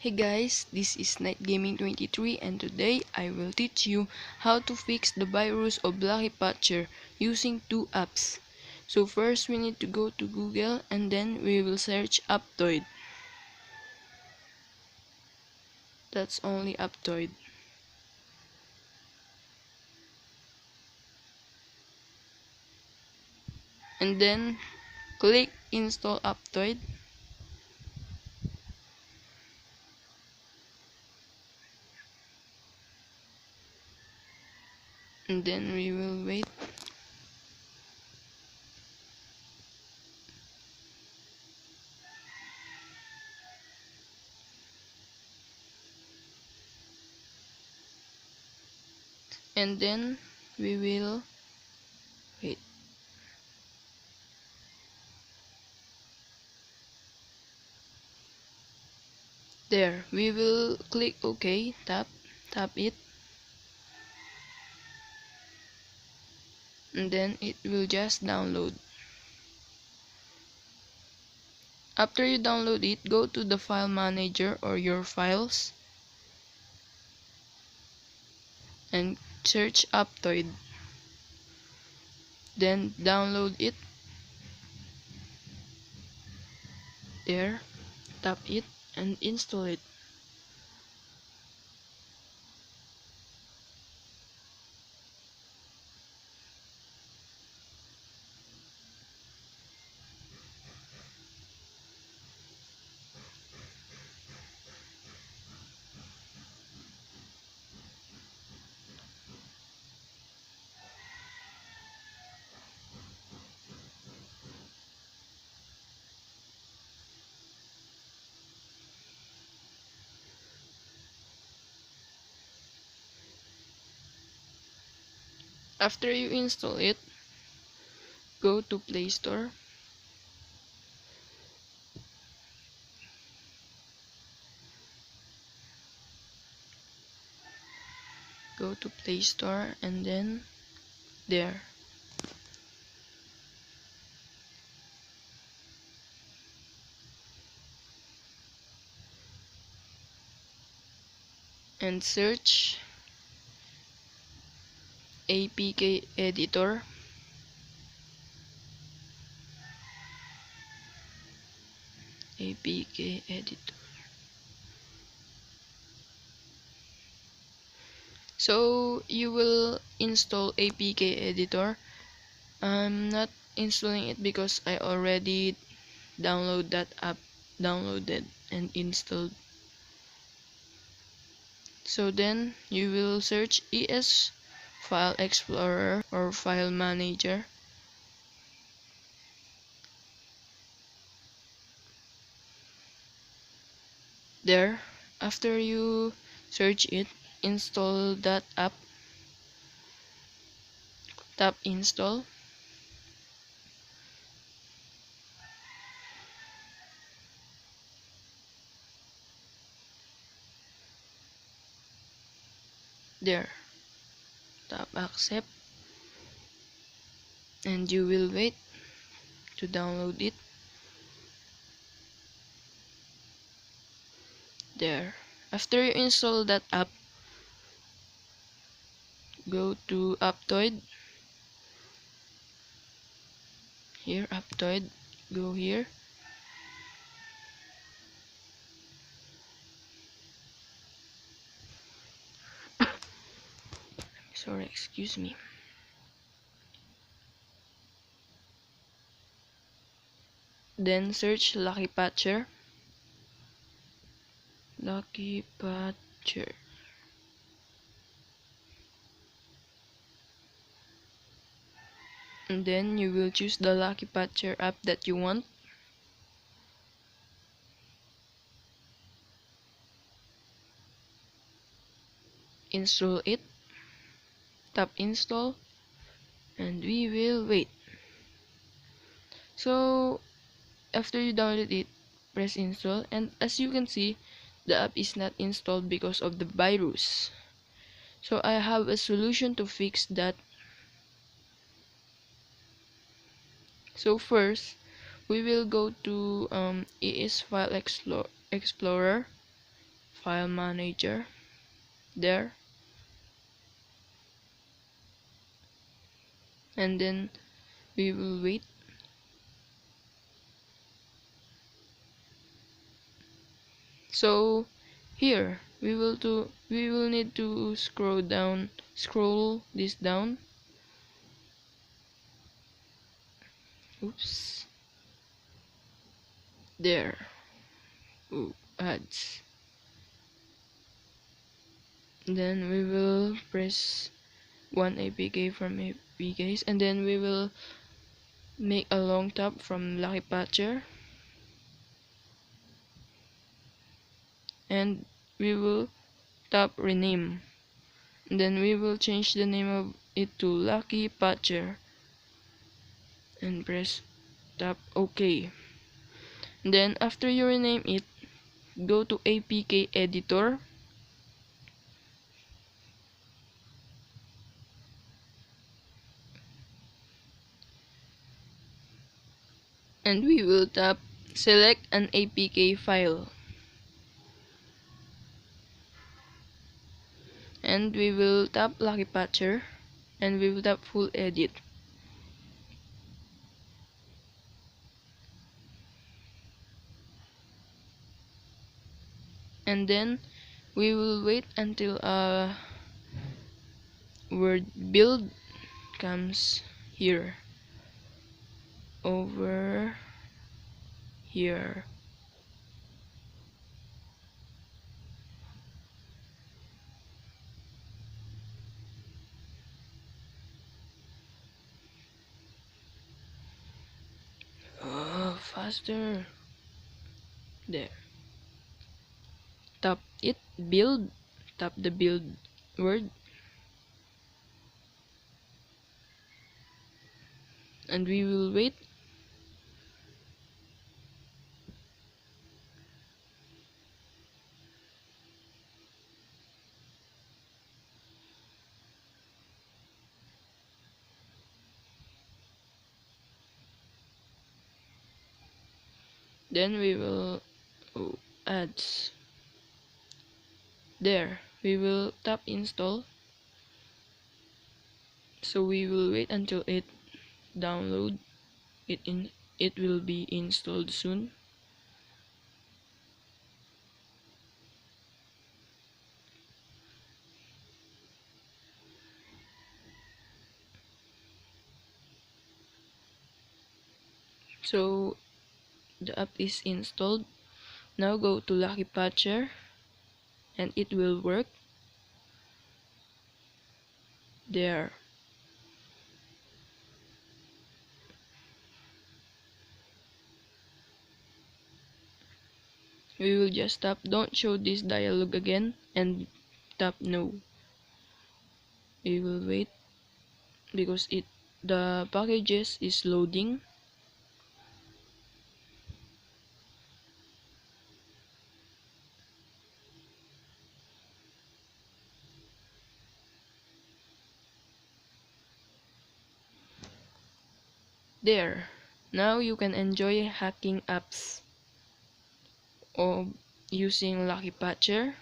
Hey guys, this is Night Gaming 23 and today I will teach you how to fix the virus of Lucky Patcher using two apps. So first we need to go to Google and then we will search Aptoide. That's only Aptoide. And then click install Aptoide. And then we will wait. And then we will wait. There, we will click OK, tap it, and then it will just download. After you download it, go to the file manager or your files and search Aptoide. Then download it. There, tap it and install it. After you install it, go to Play Store. Go to Play Store and then there. And search APK Editor. APK Editor. So you will install APK Editor. I'm not installing it because I already downloaded that app, downloaded and installed. So then you will search ES File Explorer or File Manager. There, after you search it, install that app. Tap install. There, tap accept. And you will wait to download it. There, after you install that app, go to Aptoide. Here, Aptoide, go here. Sorry, excuse me. Then search Lucky Patcher. Lucky Patcher. And then you will choose the Lucky Patcher app that you want. Install it. Tap install. And we will wait. So after you download it, press install, and as you can see, the app is not installed because of the virus. So I have a solution to fix that. So first we will go to ES File Explorer. file manager. There. And then we will wait. So here we will need to scroll this down. Oops. There. Ooh, ads. Then we will press one APK from APKs, and then we will make a long tab from Lucky Patcher, and we will tap rename, and then we will change the name of it to Lucky Patcher and press tap OK. And then after you rename it, go to APK editor, and we will tap select an APK file, and we will tap Lucky Patcher, and we will tap full edit. And then we will wait until word build comes here, over here. Oh, faster. There. Tap it, build, tap the build word, and we will wait. Then we will ads. There, we will tap install. So we will wait until it download. It will be installed soon. So the app is installed. Now go to Lucky Patcher, and it will work. There. We will just tap don't show this dialog again and tap no. We will wait because the packages is loading. There. Now you can enjoy hacking apps or using Lucky Patcher.